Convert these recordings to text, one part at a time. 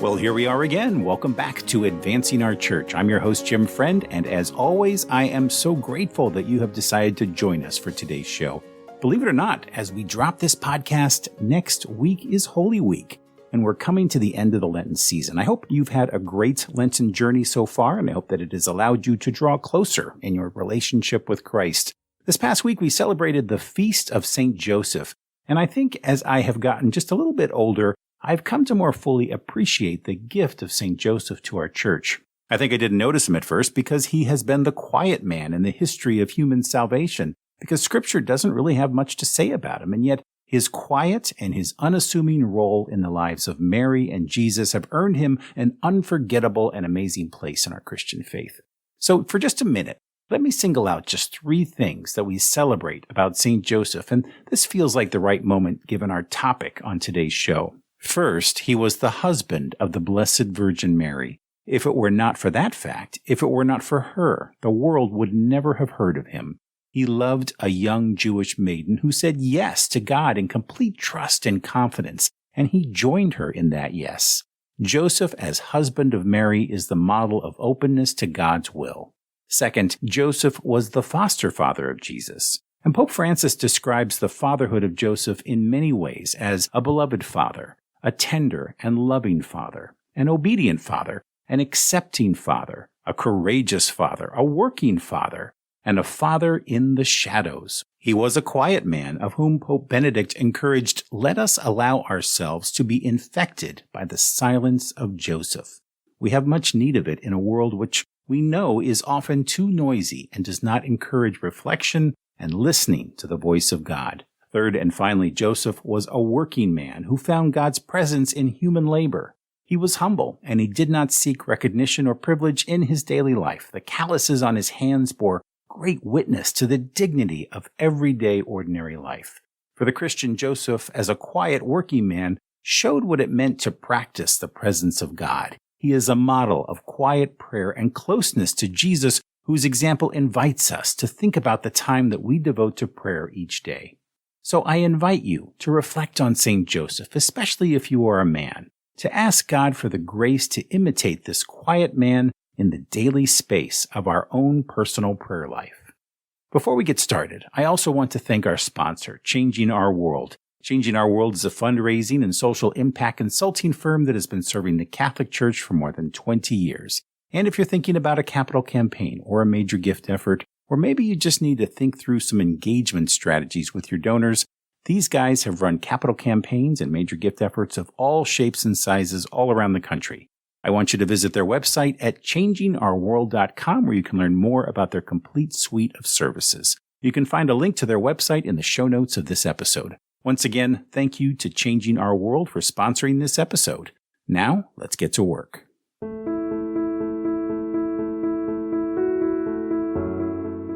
Well, here we are again. Welcome back to Advancing Our Church. I'm your host, Jim Friend, and as always, I am so grateful that you have decided to join us for today's show. Believe it or not, as we drop this podcast, next week is Holy Week, and we're coming to the end of the Lenten season. I hope you've had a great Lenten journey so far, and I hope that it has allowed you to draw closer in your relationship with Christ. This past week, we celebrated the Feast of St. Joseph, and I think as I have gotten just a little bit older, I've come to more fully appreciate the gift of St. Joseph to our church. I think I didn't notice him at first because he has been the quiet man in the history of human salvation, because Scripture doesn't really have much to say about him, and yet his quiet and his unassuming role in the lives of Mary and Jesus have earned him an unforgettable and amazing place in our Christian faith. So for just a minute, let me single out just 3 things that we celebrate about St. Joseph, and this feels like the right moment given our topic on today's show. First, he was the husband of the Blessed Virgin Mary. If it were not for that fact, if it were not for her, the world would never have heard of him. He loved a young Jewish maiden who said yes to God in complete trust and confidence, and he joined her in that yes. Joseph, as husband of Mary, is the model of openness to God's will. Second, Joseph was the foster father of Jesus. And Pope Francis describes the fatherhood of Joseph in many ways as a beloved father, a tender and loving father, an obedient father, an accepting father, a courageous father, a working father, and a father in the shadows. He was a quiet man of whom Pope Benedict encouraged, "Let us allow ourselves to be infected by the silence of Joseph." We have much need of it in a world which we know is often too noisy and does not encourage reflection and listening to the voice of God. Third and finally, Joseph was a working man who found God's presence in human labor. He was humble, and he did not seek recognition or privilege in his daily life. The calluses on his hands bore great witness to the dignity of everyday ordinary life. For the Christian, Joseph, as a quiet working man, showed what it meant to practice the presence of God. He is a model of quiet prayer and closeness to Jesus, whose example invites us to think about the time that we devote to prayer each day. So I invite you to reflect on St. Joseph, especially if you are a man, to ask God for the grace to imitate this quiet man in the daily space of our own personal prayer life. Before we get started, I also want to thank our sponsor, Changing Our World. Changing Our World is a fundraising and social impact consulting firm that has been serving the Catholic Church for more than 20 years. And if you're thinking about a capital campaign or a major gift effort, or maybe you just need to think through some engagement strategies with your donors, these guys have run capital campaigns and major gift efforts of all shapes and sizes all around the country. I want you to visit their website at changingourworld.com, where you can learn more about their complete suite of services. You can find a link to their website in the show notes of this episode. Once again, thank you to Changing Our World for sponsoring this episode. Now, let's get to work.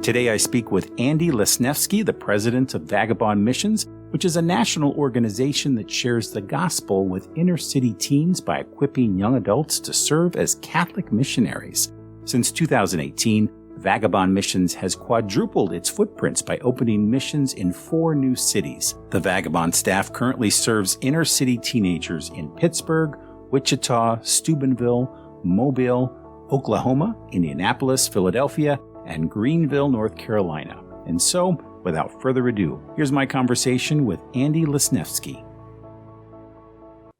Today I speak with Andy Lesnefsky, the President of Vagabond Missions, which is a national organization that shares the gospel with inner-city teens by equipping young adults to serve as Catholic missionaries. Since 2018, Vagabond Missions has quadrupled its footprints by opening missions in 4 new cities. The Vagabond staff currently serves inner-city teenagers in Pittsburgh, Wichita, Steubenville, Mobile, Oklahoma, Indianapolis, Philadelphia, and Greenville, North Carolina. And so, without further ado, here's my conversation with Andy Lesnefsky.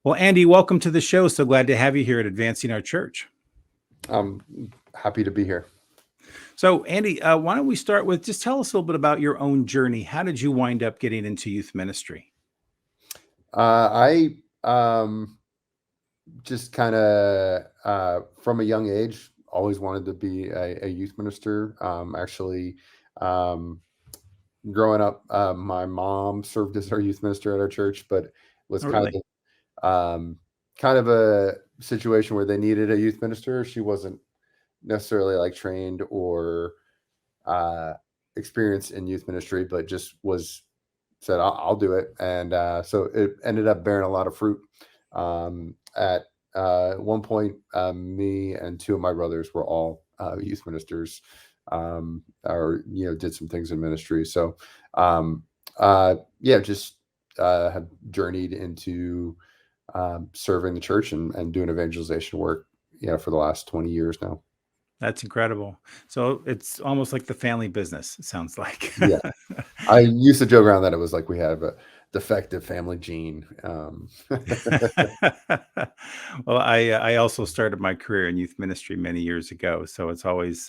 Well, Andy, welcome to the show. So glad to have you here at Advancing Our Church. I'm happy to be here. So, Andy, why don't we start with just tell us a little bit about your own journey. How did you wind up getting into youth ministry? I just kind of from a young age always wanted to be a youth minister. Growing up, my mom served as our youth minister at our church, but was kind of a situation where they needed a youth minister. She wasn't necessarily like trained or experienced in youth ministry, but just said, I'll do it. And so it ended up bearing a lot of fruit. At one point, me and 2 of my brothers were all youth ministers, or did some things in ministry. So have journeyed into serving the church and doing evangelization work, for the last 20 years now. That's incredible. So it's almost like the family business, it sounds like. Yeah. I used to joke around that it was like we have a defective family gene. Well, I also started my career in youth ministry many years ago, so it's always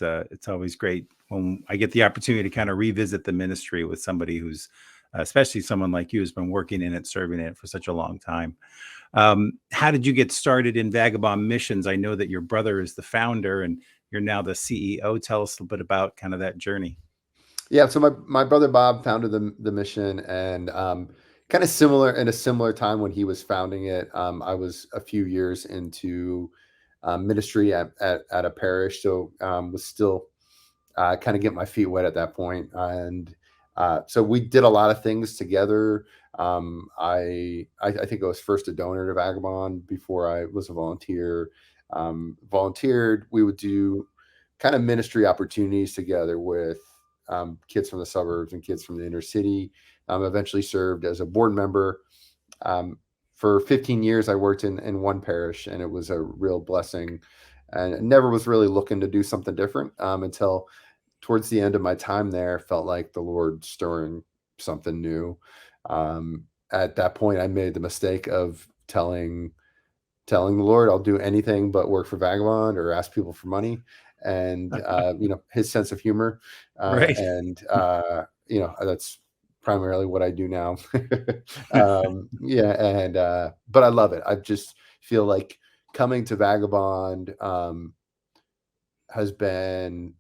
great when I get the opportunity to kind of revisit the ministry with somebody who's, especially someone like you, who's been working in it, serving in it for such a long time. How did you get started in Vagabond Missions? I know that your brother is the founder, and you're now the CEO. Tell us a little bit about kind of that journey. Yeah, so my brother Bob founded the mission, and kind of similar in a similar time when he was founding it. I was a few years into ministry at a parish, so was still kind of get my feet wet at that point. And so we did a lot of things together. I think I was first a donor to Vagabond before I was a volunteer. Volunteered. We would do kind of ministry opportunities together with kids from the suburbs and kids from the inner city. Eventually served as a board member. For 15 years, I worked in one parish, and it was a real blessing. And never was really looking to do something different until towards the end of my time there, felt like the Lord stirring something new. At that point, I made the mistake of telling the Lord, I'll do anything but work for Vagabond or ask people for money. And, his sense of humor. Right. And, that's primarily what I do now. Yeah. And, but I love it. I just feel like coming to Vagabond, has been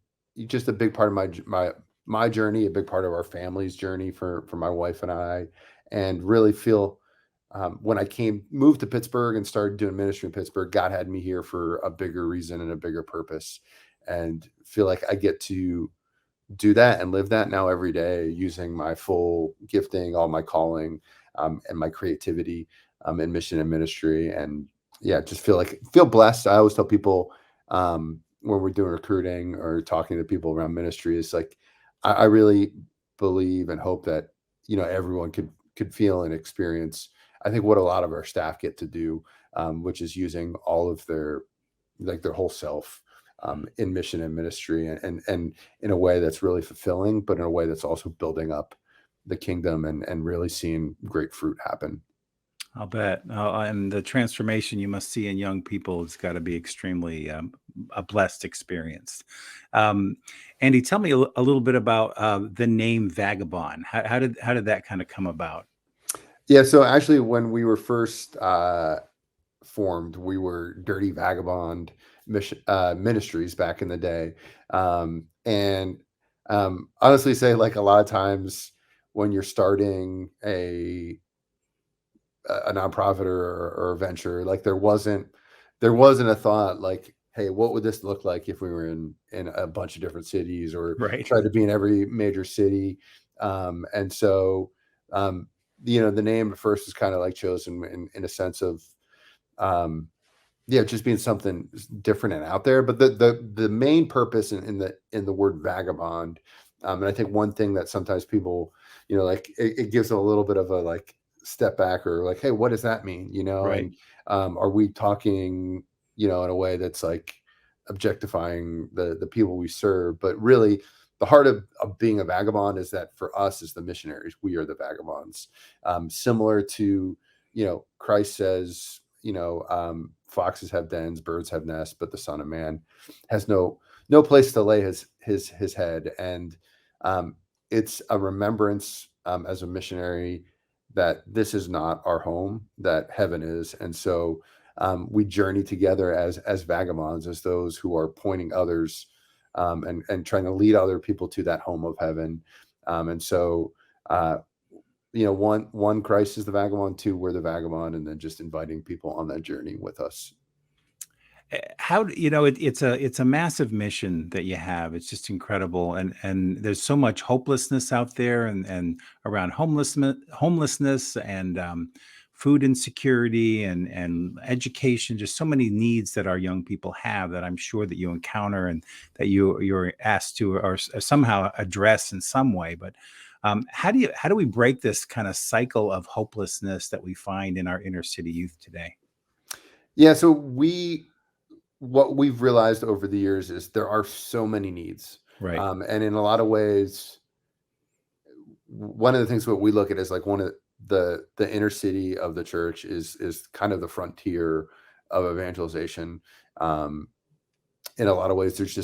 just a big part of my journey, a big part of our family's journey for my wife and I, and really feel when I moved to Pittsburgh and started doing ministry in Pittsburgh, God had me here for a bigger reason and a bigger purpose, and feel like I get to do that and live that now every day, using my full gifting, all my calling, and my creativity in mission and ministry. And yeah, just feel blessed. I always tell people when we're doing recruiting or talking to people around ministry, it's like I really believe and hope that everyone could feel and experience. I think what a lot of our staff get to do, which is using all of their whole self in mission and ministry, and in a way that's really fulfilling, but in a way that's also building up the kingdom and really seeing great fruit happen. I'll bet. And the transformation you must see in young people has got to be extremely a blessed experience. Um, Andy, tell me a little bit about the name Vagabond. How did that kind of come about? Yeah, so actually, when we were first formed, we were Dirty Vagabond Ministries back in the day. And honestly, say like a lot of times when you're starting a nonprofit or a venture, like there wasn't a thought like, hey, what would this look like if we were in a bunch of different cities, or Right. try to be in every major city. And so the name at first is kind of like chosen in a sense of just being something different and out there. But the main purpose in the word vagabond, and I think one thing that sometimes people, like it gives them a little bit of a like step back, or like, hey, what does that mean? Right. And are we talking, in a way that's like objectifying the people we serve? But really, the heart of being a vagabond is that for us as the missionaries, we are the vagabonds. Similar to, Christ says, foxes have dens, birds have nests, but the Son of Man has no place to lay his head. And it's a remembrance as a missionary that this is not our home, that heaven is. And so we journey together as vagabonds, as those who are pointing others and trying to lead other people to that home of heaven. And so one Christ is the vagabond, two we're the vagabond, and then just inviting people on that journey with us. It's a massive mission that you have. It's just incredible, and there's so much hopelessness out there, and around homelessness, and food insecurity, and education. Just so many needs that our young people have that I'm sure that you encounter, and that you're asked to or somehow address in some way. But How do we break this kind of cycle of hopelessness that we find in our inner city youth today? Yeah, so what we've realized over the years is there are so many needs. Right. And in a lot of ways, one of the things what we look at is like one of the inner city of the church is kind of the frontier of evangelization. Um, in a lot of ways, there's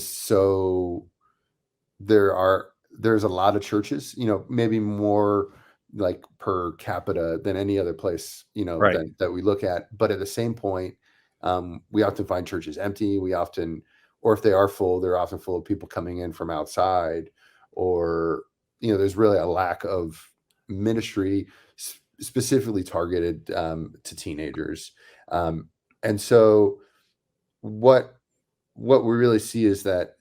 a lot of churches, maybe more like per capita than any other place, Right. that we look at. But at the same point, we often find churches empty. Or if they are full, they're often full of people coming in from outside, or, there's really a lack of ministry specifically targeted to teenagers. And so what what we really see is that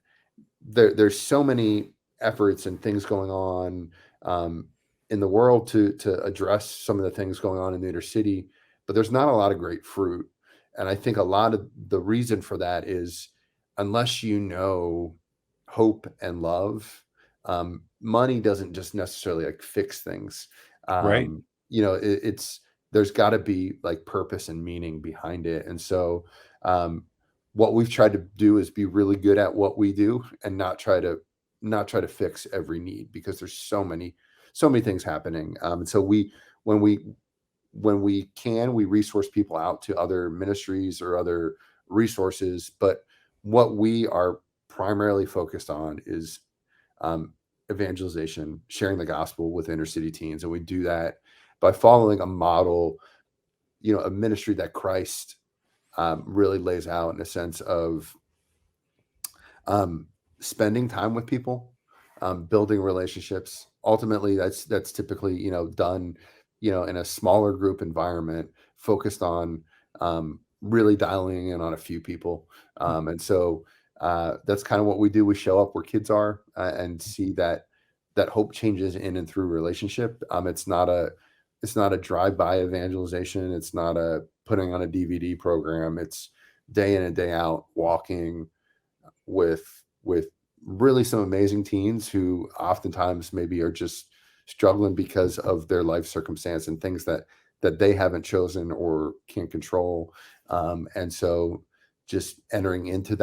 there's so many efforts and things going on um, in the world to address some of the things going on in the inner city, but there's not a lot of great fruit. And I think a lot of the reason for that is unless you know hope and love, money doesn't just necessarily like fix things. Right. It's there's got to be like purpose and meaning behind it. And so um, what we've tried to do is be really good at what we do and not try to fix every need, because there's so many things happening. And so when we we resource people out to other ministries or other resources, but what we are primarily focused on is um, evangelization, sharing the gospel with inner city teens. And we do that by following a model, a ministry that Christ really lays out, in a sense of um, spending time with people, building relationships. Ultimately, that's typically done in a smaller group environment, focused on really dialing in on a few people. And so that's kind of what we do. We show up where kids are and see that hope changes in and through relationship. It's not a drive-by evangelization. It's not a putting on a DVD program. It's day in and day out walking with really some amazing teens who oftentimes maybe are just struggling because of their life circumstance and things that they haven't chosen or can't control. And so just entering into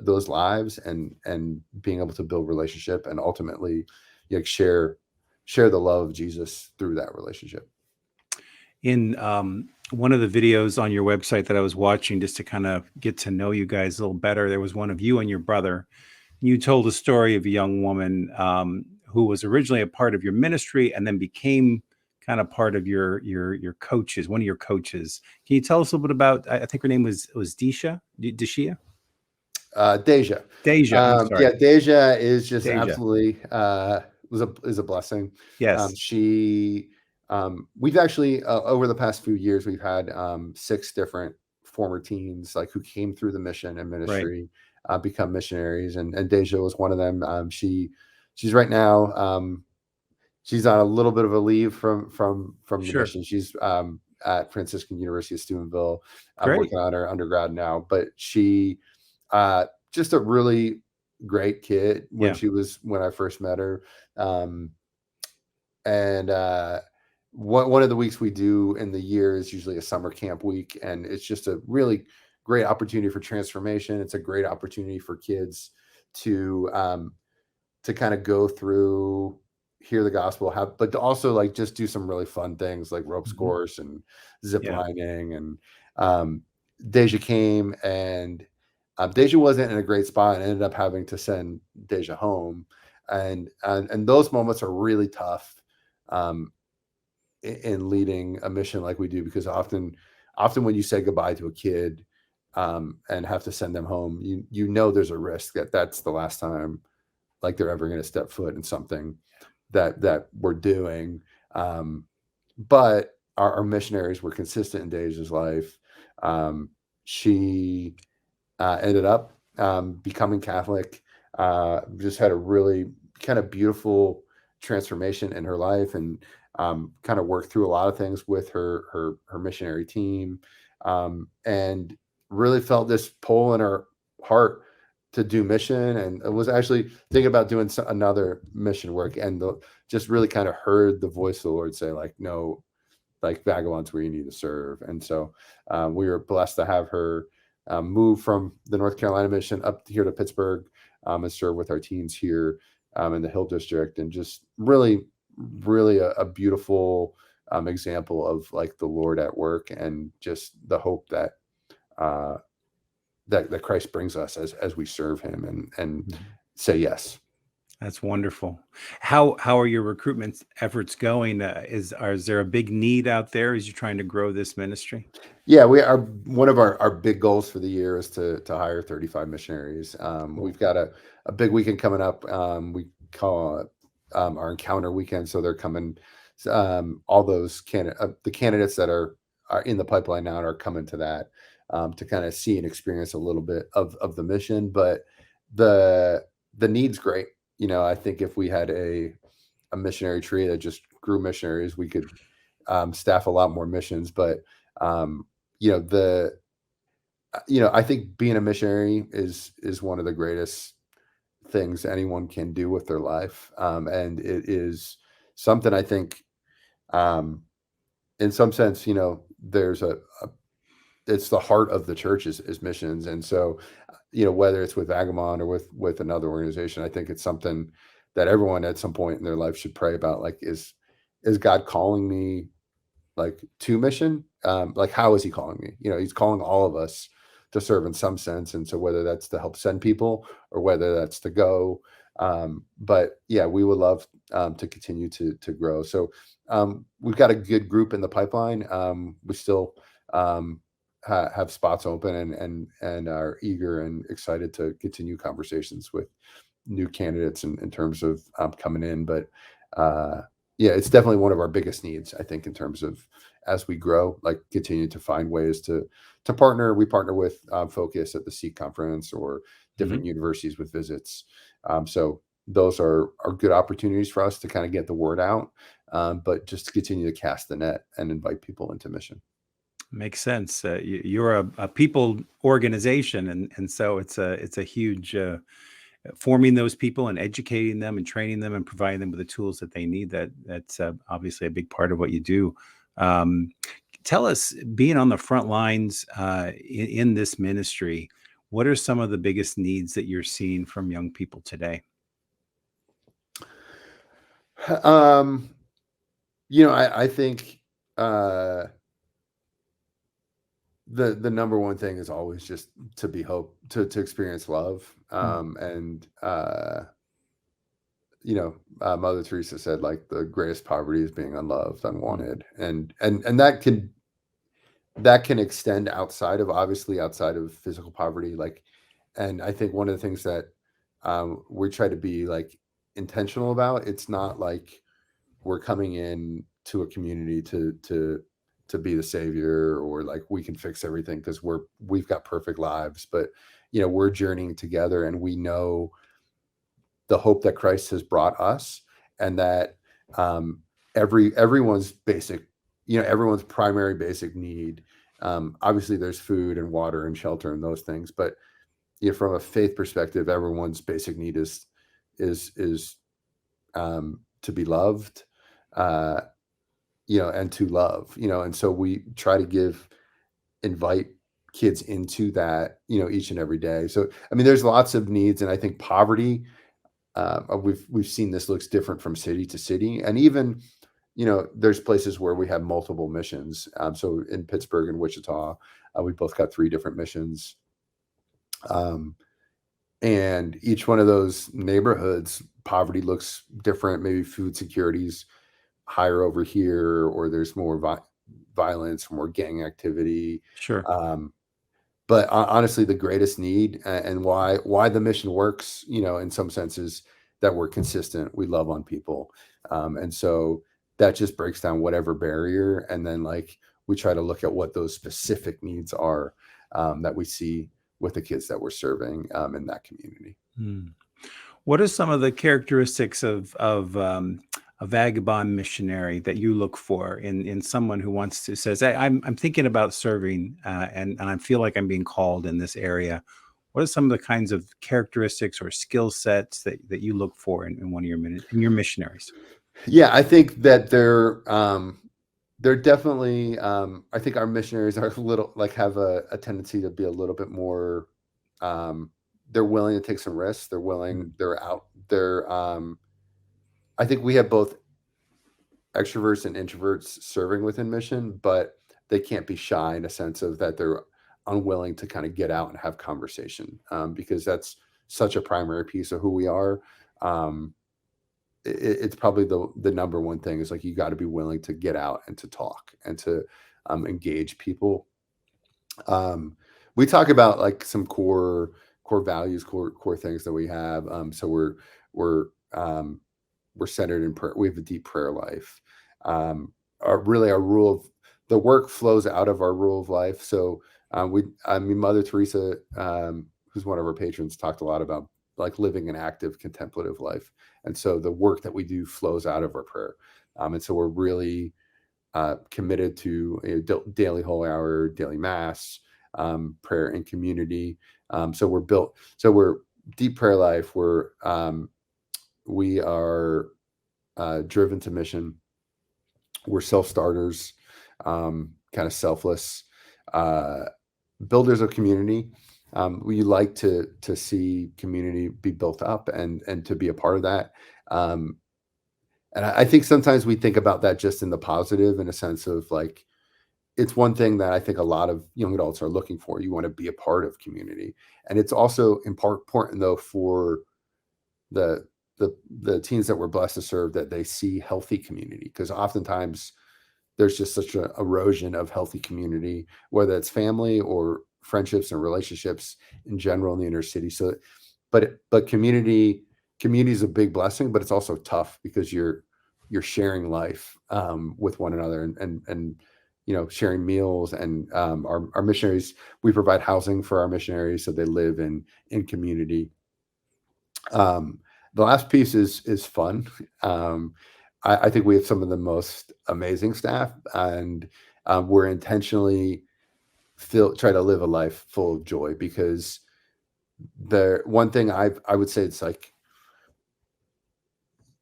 those lives and being able to build relationship and ultimately like share the love of Jesus through that relationship. In one of the videos on your website that I was watching, just to kind of get to know you guys a little better, there was one of you and your brother. You told a story of a young woman who was originally a part of your ministry and then became kind of part of your coaches, one of your coaches. Can you tell us a little bit about? I think her name was Disha, Deshia, Deja. Deja. I'm sorry, Yeah, Deja is just Deja. absolutely is a blessing. Yes, She we've actually over the past few years we've had 6 different former teens like who came through the mission and right, ministry become missionaries, and Deja was one of them. She's right now she's on a little bit of a leave from the sure, mission. She's at Franciscan University of Steubenville, great, working on her undergrad now. But she just a really great kid yeah, when I first met her. Um, and one of the weeks we do in the year is usually a summer camp week, and it's just a really great opportunity for transformation. It's a great opportunity for kids to kind of go through, hear the gospel, but to also like just do some really fun things like ropes hmm, course and zip yeah, lining. And um, Deja came, and Deja wasn't in a great spot and ended up having to send Deja home. And those moments are really tough um, in leading a mission like we do, because often when you say goodbye to a kid and have to send them home, there's a risk that that's the last time like they're ever going to step foot in something that we're doing. Um, but our missionaries were consistent in Deja's life. She ended up becoming Catholic. Just had a really kind of beautiful transformation in her life, and kind of worked through a lot of things with her missionary team, and really felt this pull in her heart do mission, and I was actually thinking about doing another mission work, and just really kind of heard the voice of the Lord say, like, no, like Vagabond's where you need to serve. And so we were blessed to have her move from the North Carolina mission up here to Pittsburgh and serve with our teens here in the Hill District, and just really, really a beautiful example of like the Lord at work, and just the hope that that Christ brings us as we serve him and say yes. That's wonderful. How are your recruitment efforts going? Is there a big need out there as you're trying to grow this ministry? Yeah, we are. One of our big goals for the year is to hire 35 missionaries. We've got a big weekend coming up. We call it our encounter weekend. So they're coming. All those the candidates that are in the pipeline now are coming to that to kind of see and experience a little bit of the mission. But the need's great. I think if we had a missionary tree that just grew missionaries, we could staff a lot more missions. But I think being a missionary is one of the greatest things anyone can do with their life, and it is something I think, in some sense, there's it's the heart of the church is missions. And so, whether it's with Vagabond or with another organization, I think it's something that everyone at some point in their life should pray about. Like, is God calling me like to mission? Like, how is he calling me? He's calling all of us to serve in some sense. And so whether that's to help send people or whether that's to go, but yeah, we would love to continue to grow. So we've got a good group in the pipeline. We still have spots open and are eager and excited to continue conversations with new candidates in terms of coming in. But yeah, it's definitely one of our biggest needs, I think, in terms of as we grow, like continue to find ways to partner. We partner with Focus at the Seek Conference or different universities with visits. So those are good opportunities for us to kind of get the word out, but just to continue to cast the net and invite people into mission. Makes sense. You're a people organization, and so it's a huge forming those people and educating them and training them and providing them with the tools that they need. That's obviously a big part of what you do. Tell us, being on the front lines in this ministry, what are some of the biggest needs that you're seeing from young people today? I think the number one thing is always just to be hope, to experience love. And Mother Teresa said, like, the greatest poverty is being unloved, unwanted, and that can extend outside of physical poverty. Like, and I think one of the things that we try to be like intentional about, it's not like we're coming in to a community to be the savior, or like we can fix everything because we've got perfect lives. But we're journeying together, and we know the hope that Christ has brought us, and that everyone's primary basic need. Obviously, there's food and water and shelter and those things, but from a faith perspective, everyone's basic need is to be loved, and to love, and so we try to invite kids into that, each and every day. So, I mean, there's lots of needs, and I think poverty, we've seen this looks different from city to city, and even, there's places where we have multiple missions. So in Pittsburgh and Wichita, we both got 3 different missions. And each one of those neighborhoods, poverty looks different. Maybe food security's higher over here, or there's more violence, more gang activity. Sure. But honestly, the greatest need, and why the mission works, in some senses, that we're consistent. We love on people. And so that just breaks down whatever barrier. And then, like, we try to look at what those specific needs are that we see with the kids that we're serving in that community. What are some of the characteristics of a vagabond missionary that you look for in someone who says, hey, I'm thinking about serving and I feel like I'm being called in this area? what are some of the kinds of characteristics or skill sets that you look for in one of your missionaries? Yeah, I think that they're definitely, I think our missionaries are a little like have a tendency to be a little bit more, they're willing to take some risks. They're willing, I think we have both extroverts and introverts serving within mission, but they can't be shy in a sense of that they're unwilling to kind of get out and have conversation, because that's such a primary piece of who we are. Um, it's probably the number one thing is like you got to be willing to get out and to talk and to engage people. Um, we talk about like some core values, core things that we have. So we're um, we're centered in prayer. We have a deep prayer life. Our rule of the work flows out of our rule of life. So I mean, Mother Teresa, who's one of our patrons, talked a lot about like living an active contemplative life. And so the work that we do flows out of our prayer. And so we're really committed to daily holy hour, daily mass, prayer and community. So we're deep prayer life. We are driven to mission. We're self-starters, kind of selfless, uh, builders of community. We like to see community be built up and to be a part of that. Um, and I think sometimes we think about that just in the positive, in a sense of like, it's one thing that I think a lot of young adults are looking for. You want to be a part of community, and it's also important though for the the teens that we're blessed to serve, that they see healthy community, because oftentimes there's just such an erosion of healthy community, whether it's family or friendships and relationships in general in the inner city. So, but community is a big blessing, but it's also tough because you're sharing life with one another, and sharing meals, and our missionaries, we provide housing for our missionaries so they live in community. Um, the last piece is fun. Um, I think we have some of the most amazing staff, and we're intentionally try to live a life full of joy, because the one thing I would say, it's like,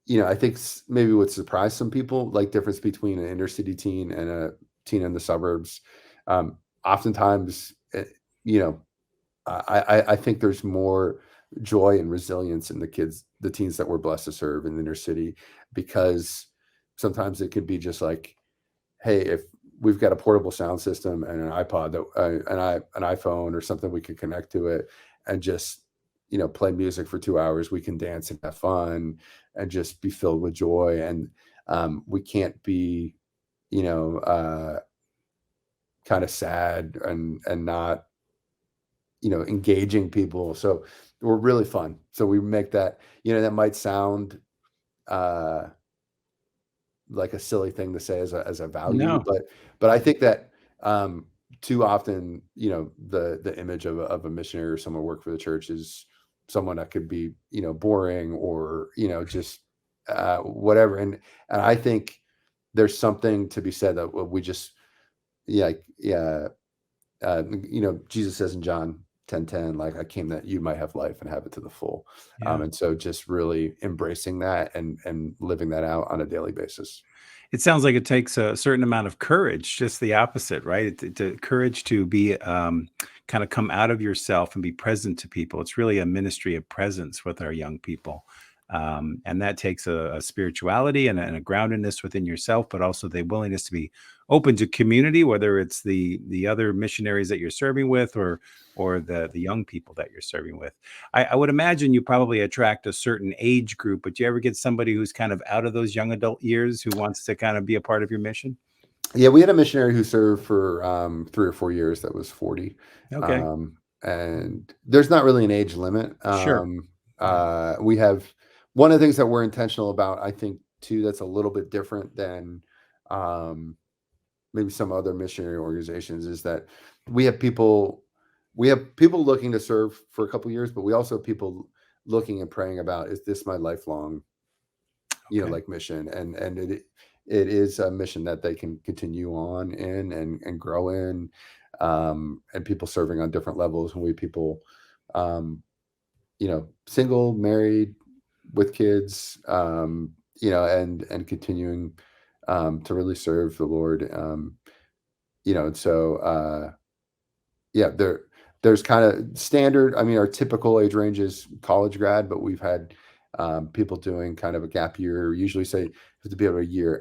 I think maybe what surprised some people, like difference between an inner city teen and a teen in the suburbs. Oftentimes, you know, I think there's more joy and resilience in the teens that we're blessed to serve in the inner city, because sometimes it could be just like, hey, if we've got a portable sound system and an iPod that an iPhone or something, we can connect to it and just play music for 2 hours. We can dance and have fun and just be filled with joy. And we can't be kind of sad and not engaging people. So we're really fun. So we make that, that might sound uh, like a silly thing to say as a value, No. but I think that too often, the image of a missionary or someone work for the church is someone that could be, boring or, just whatever. And I think there's something to be said that we just, yeah, Jesus says in John 10:10, like, I came that you might have life and have it to the full. Yeah. And so just really embracing that and living that out on a daily basis. It sounds like it takes a certain amount of courage, just the opposite, right? Courage to be kind of come out of yourself and be present to people. It's really a ministry of presence with our young people. And that takes a spirituality and a groundedness within yourself, but also the willingness to be open to community, whether it's the other missionaries that you're serving with, or the young people that you're serving with. I would imagine you probably attract a certain age group, but do you ever get somebody who's kind of out of those young adult years who wants to kind of be a part of your mission? Yeah, we had a missionary who served for 3 or 4 years that was 40. Okay, And there's not really an age limit. sure. Yeah. We have one of the things that we're intentional about, I think, too, that's a little bit different than um, maybe some other missionary organizations, is that we have people looking to serve for a couple years, but we also have people looking and praying about, is this my lifelong Okay. like mission? And it is a mission that they can continue on in and grow in. And people serving on different levels, and we have people single, married, with kids, and continuing to really serve the Lord. And so yeah, there's kind of standard. I mean, our typical age range is college grad, but we've had people doing kind of a gap year. Usually say to be able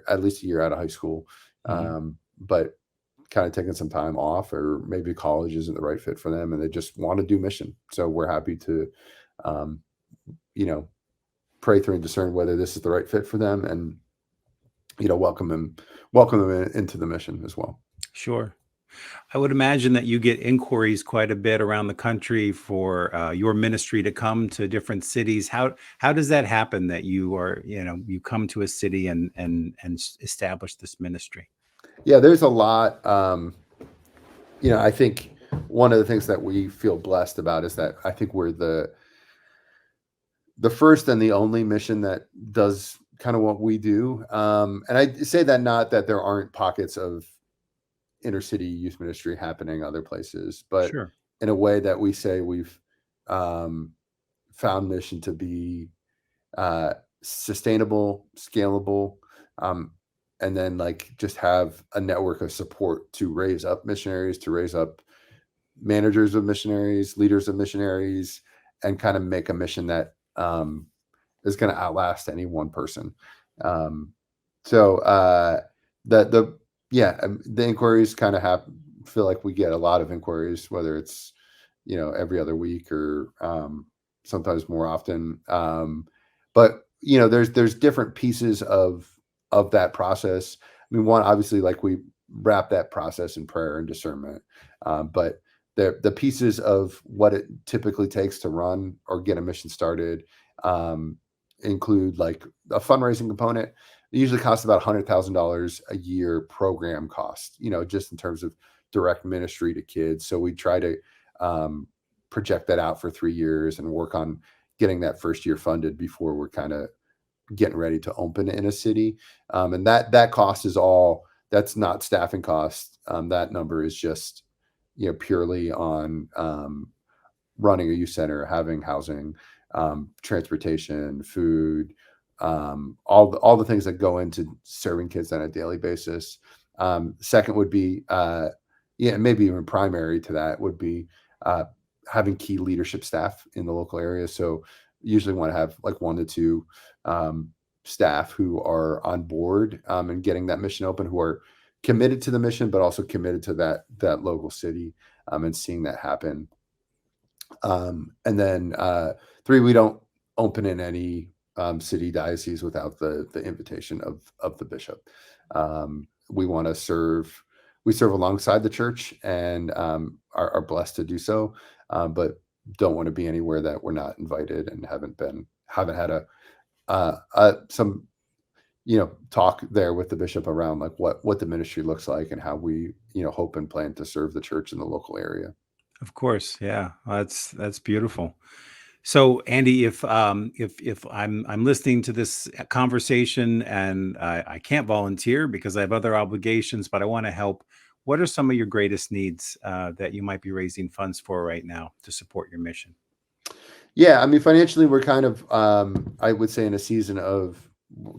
at least a year out of high school, Mhm. but kind of taking some time off, or maybe college isn't the right fit for them, and they just want to do mission. So we're happy to, um, you know, pray through and discern whether this is the right fit for them, and welcome them into the mission as well. Sure. I would imagine that you get inquiries quite a bit around the country for your ministry to come to different cities. How does that happen that you come to a city and establish this ministry? Yeah, there's a lot. I think one of the things that we feel blessed about is that I think we're the first and the only mission that does kind of what we do. And I say that not that there aren't pockets of inner city youth ministry happening other places, but Sure. in a way that we say we've um, found mission to be uh, sustainable, scalable, um, and then like just have a network of support to raise up missionaries, to raise up managers of missionaries, leaders of missionaries, and kind of make a mission that is going to outlast any one person. Um, so the yeah, the inquiries kind of feel like we get a lot of inquiries, whether it's every other week or sometimes more often. But there's different pieces of that process. I mean, one, obviously, like, we wrap that process in prayer and discernment, but the pieces of what it typically takes to run or get a mission started um, include like a fundraising component. It usually costs about $100,000 a year program cost, just in terms of direct ministry to kids. So we try to um, project that out for 3 years and work on getting that first year funded before we're kind of getting ready to open in a city. And that cost is all, that's not staffing cost. That number is just, purely on running a youth center, having housing, transportation, food, all the things that go into serving kids on a daily basis. Second would be, yeah, maybe even primary to that would be uh, having key leadership staff in the local area. So usually want to have like 1 to 2 um, staff who are on board and getting that mission open, who are committed to the mission, but also committed to that local city, and seeing that happen. And then 3, we don't open in any city diocese without the invitation of the bishop. We want to serve. We serve alongside the church and are blessed to do so, but don't want to be anywhere that we're not invited and haven't had some talk there with the bishop around like what the ministry looks like and how we hope and plan to serve the church in the local area. Of course, yeah. That's beautiful. So, Andy, if I'm listening to this conversation and I can't volunteer because I have other obligations, but I want to help, what are some of your greatest needs that you might be raising funds for right now to support your mission? Yeah, I mean, financially, we're kind of, I would say, in a season of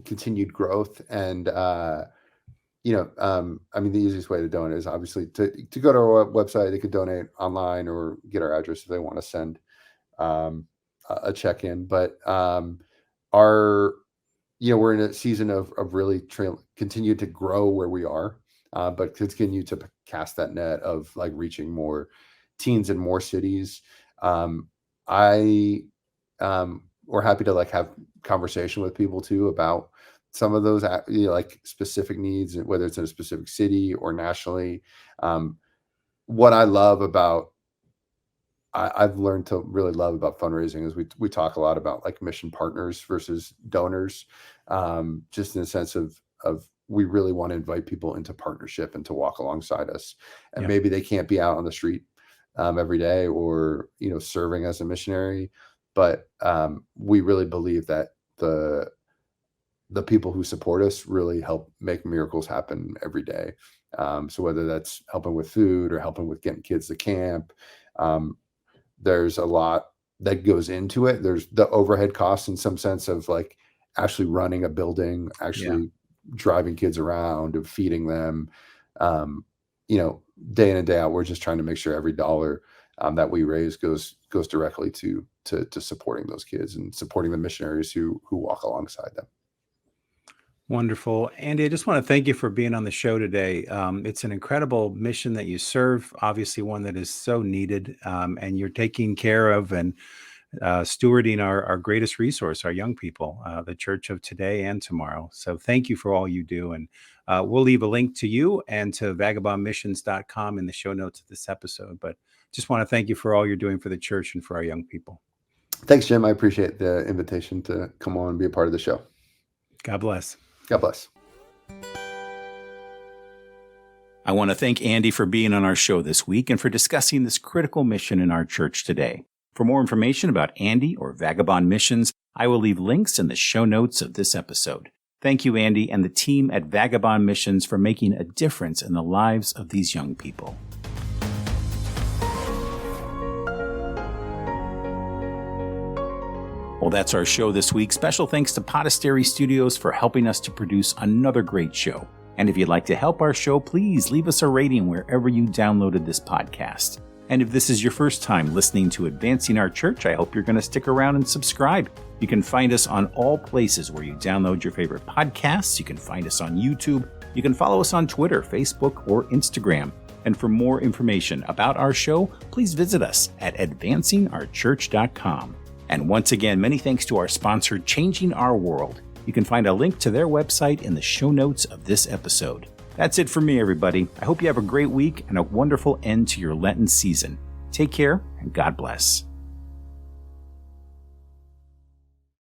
continued growth, and I mean, the easiest way to donate is obviously to go to our website. They could donate online or get our address if they want to send a check in. But our, we're in a season of really continue to grow where we are, but continue to cast that net of like reaching more teens in more cities. Um, I we're happy to like have conversation with people too about some of those like specific needs, whether it's in a specific city or nationally. What I love about I've learned to really love about fundraising is we talk a lot about like mission partners versus donors, just in the sense of we really want to invite people into partnership and to walk alongside us, and Yeah, maybe they can't be out on the street every day or serving as a missionary, but we really believe that the people who support us really help make miracles happen every day. So whether that's helping with food or helping with getting kids to camp, um, there's a lot that goes into it. There's the overhead costs in some sense of like actually running a building, actually driving kids around and feeding them, day in and day out. We're just trying to make sure every dollar that we raise goes directly to supporting those kids and supporting the missionaries who walk alongside them. Wonderful. Andy, I just want to thank you for being on the show today. It's an incredible mission that you serve, obviously one that is so needed, and you're taking care of and stewarding our greatest resource, our young people, the church of today and tomorrow. So thank you for all you do. And we'll leave a link to you and to vagabondmissions.com in the show notes of this episode. But just want to thank you for all you're doing for the church and for our young people. Thanks, Jim. I appreciate the invitation to come on and be a part of the show. God bless. God bless. I want to thank Andy for being on our show this week and for discussing this critical mission in our church today. For more information about Andy or Vagabond Missions, I will leave links in the show notes of this episode. Thank you, Andy, and the team at Vagabond Missions for making a difference in the lives of these young people. Well, that's our show this week. Special thanks to Podastery Studios for helping us to produce another great show. And if you'd like to help our show, please leave us a rating wherever you downloaded this podcast. And if this is your first time listening to Advancing Our Church, I hope you're going to stick around and subscribe. You can find us on all places where you download your favorite podcasts. You can find us on YouTube. You can follow us on Twitter, Facebook, or Instagram. And for more information about our show, please visit us at advancingourchurch.com. And once again, many thanks to our sponsor, Changing Our World. You can find a link to their website in the show notes of this episode. That's it for me, everybody. I hope you have a great week and a wonderful end to your Lenten season. Take care and God bless.